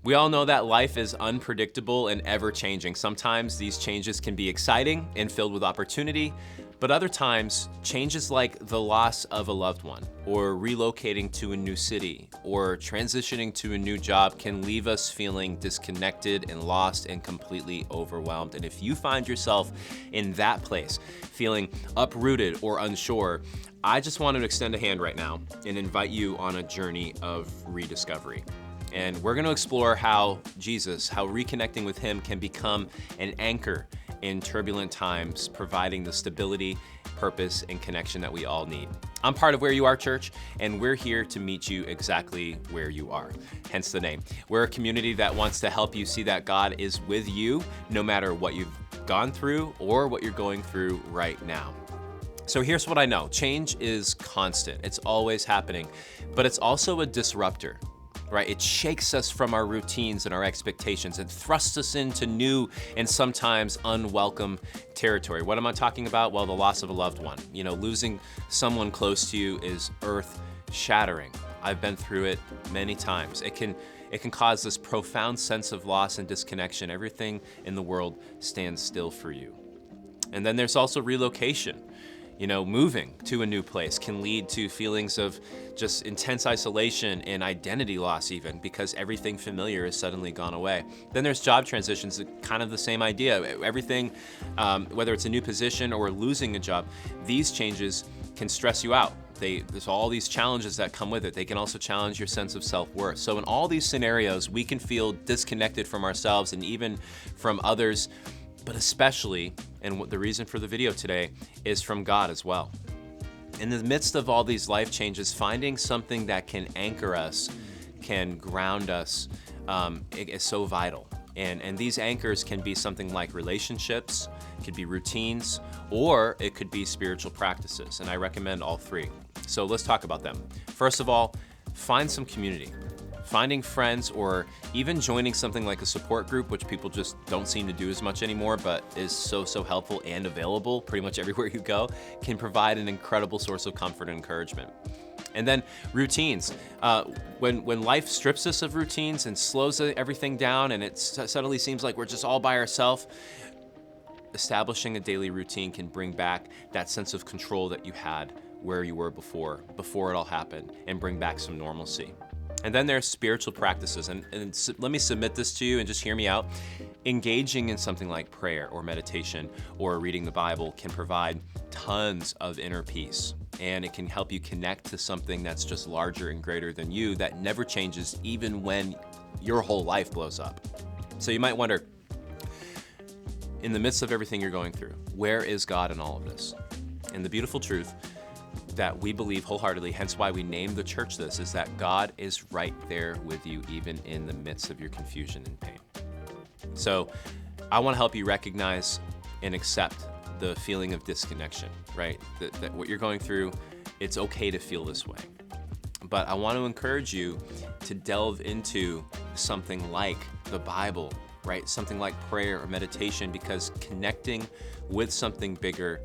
We all know that life is unpredictable and ever-changing. Sometimes these changes can be exciting and filled with opportunity, but other times, changes like the loss of a loved one, or relocating to a new city, or transitioning to a new job can leave us feeling disconnected and lost and completely overwhelmed. And if you find yourself in that place, feeling uprooted or unsure, I just want to extend a hand right now and invite you on a journey of rediscovery. And we're going to explore how Jesus, how reconnecting with him can become an anchor in turbulent times, providing the stability, purpose, and connection that we all need. I'm part of Whereyouare.church, and we're here to meet you exactly where you are, hence the name. We're a community that wants to help you see that God is with you no matter what you've gone through or what you're going through right now. So here's what I know. Change is constant. It's always happening, but it's also a disruptor. Right? It shakes us from our routines and our expectations and thrusts us into new and sometimes unwelcome territory. What am I talking about? Well, the loss of a loved one. Losing someone close to you is earth-shattering. I've been through it many times. It can cause this profound sense of loss and disconnection. Everything in the world stands still for you. And then there's also relocation. Moving to a new place can lead to feelings of just intense isolation and identity loss even, because everything familiar has suddenly gone away. Then there's job transitions, kind of the same idea. Everything, whether it's a new position or losing a job, these changes can stress you out. There's all these challenges that come with it. They can also challenge your sense of self-worth. So in all these scenarios, we can feel disconnected from ourselves and even from others, but especially, and the reason for the video today, is from God as well. In the midst of all these life changes, finding something that can anchor us, can ground us, is so vital. And these anchors can be something like relationships, it could be routines, or it could be spiritual practices. And I recommend all three. So let's talk about them. First of all, find some community. Finding friends or even joining something like a support group, which people just don't seem to do as much anymore, but is so helpful and available pretty much everywhere you go, can provide an incredible source of comfort and encouragement. And then routines. When life strips us of routines and slows everything down and it suddenly seems like we're just all by ourselves, establishing a daily routine can bring back that sense of control that you had where you were before it all happened, and bring back some normalcy. And then there's spiritual practices, and let me submit this to you and just hear me out. Engaging in something like prayer or meditation or reading the Bible can provide tons of inner peace, and it can help you connect to something that's just larger and greater than you, that never changes even when your whole life blows up. So you might wonder, in the midst of everything you're going through, where is God in all of this? And the beautiful truth that we believe wholeheartedly, hence why we named the church this, is that God is right there with you even in the midst of your confusion and pain. So I want to help you recognize and accept the feeling of disconnection, right? That what you're going through, it's okay to feel this way. But I want to encourage you to delve into something like the Bible, right? Something like prayer or meditation, because connecting with something bigger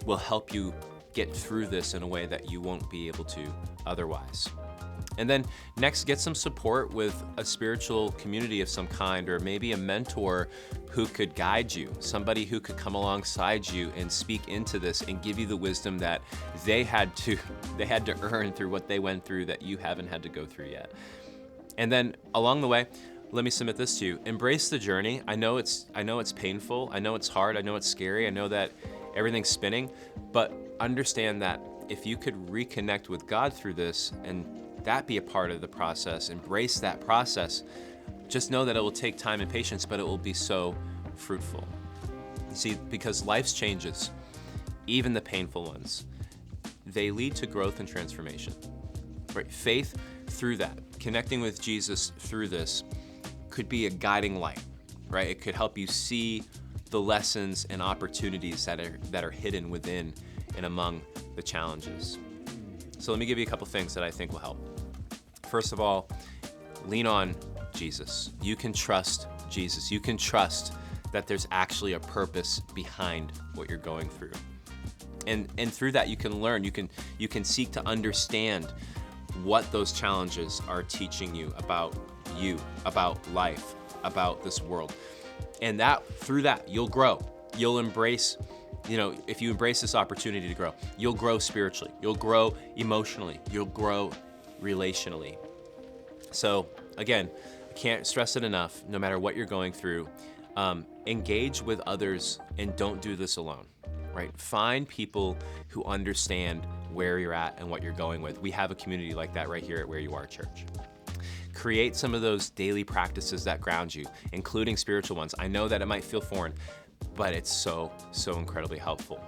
will help you get through this in a way that you won't be able to otherwise. And then next, get some support with a spiritual community of some kind, or maybe a mentor who could guide you, somebody who could come alongside you and speak into this and give you the wisdom that they had to earn through what they went through that you haven't had to go through yet. And then along the way, let me submit this to you. Embrace the journey. I know it's painful. I know it's hard. I know it's scary. I know that everything's spinning, but understand that if you could reconnect with God through this and that be a part of the process, embrace that process, just know that it will take time and patience, but it will be so fruitful. You see, because life's changes, even the painful ones, they lead to growth and transformation. Right? Faith through that, connecting with Jesus through this, could be a guiding light, right? It could help you see the lessons and opportunities that are hidden within and among the challenges. So let me give you a couple things that I think will help. First of all, lean on Jesus. You can trust Jesus. You can trust that there's actually a purpose behind what you're going through. And through that you can learn, you can seek to understand what those challenges are teaching you about you, about life, about this world. And through that, you'll grow. You'll embrace, if you embrace this opportunity to grow, you'll grow spiritually, you'll grow emotionally, you'll grow relationally. So again, I can't stress it enough, no matter what you're going through, engage with others and don't do this alone, right? Find people who understand where you're at and what you're going with. We have a community like that right here at Whereyouare.church. Create some of those daily practices that ground you, including spiritual ones. I know that it might feel foreign, but it's so incredibly helpful.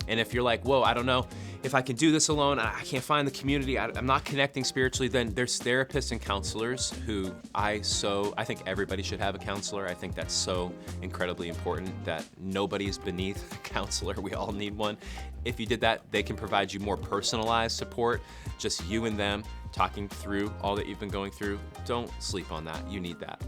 And if you're like, whoa, I don't know if I can do this alone, I can't find the community, I'm not connecting spiritually, then there's therapists and counselors who I think everybody should have a counselor. I think that's so incredibly important that nobody is beneath a counselor. We all need one. If you did that, they can provide you more personalized support, just you and them talking through all that you've been going through. Don't sleep on that, you need that.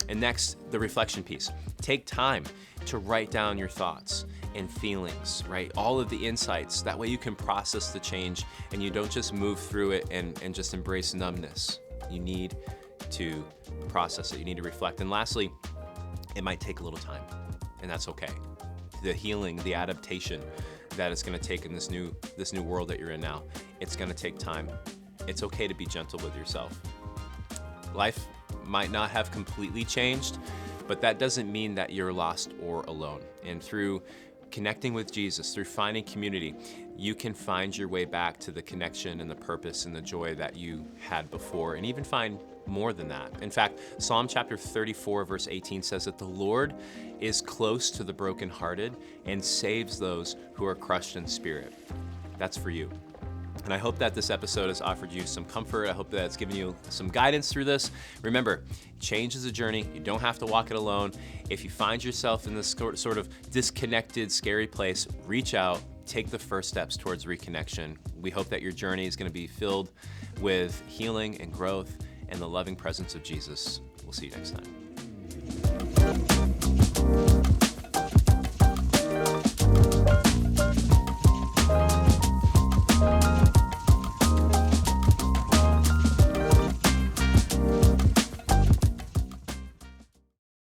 And next, the reflection piece. Take time to write down your thoughts and feelings, right? All of the insights. That way you can process the change and you don't just move through it and just embrace numbness. You need to process it. You need to reflect. And lastly, it might take a little time, and that's okay. The healing, the adaptation that it's gonna take in this new world that you're in now, it's gonna take time. It's okay to be gentle with yourself. Life might not have completely changed, but that doesn't mean that you're lost or alone. And through connecting with Jesus, through finding community, you can find your way back to the connection and the purpose and the joy that you had before, and even find more than that. In fact, Psalm chapter 34, verse 18 says that the Lord is close to the brokenhearted and saves those who are crushed in spirit. That's for you. And I hope that this episode has offered you some comfort. I hope that it's given you some guidance through this. Remember, change is a journey. You don't have to walk it alone. If you find yourself in this sort of disconnected, scary place, reach out, take the first steps towards reconnection. We hope that your journey is going to be filled with healing and growth and the loving presence of Jesus. We'll see you next time.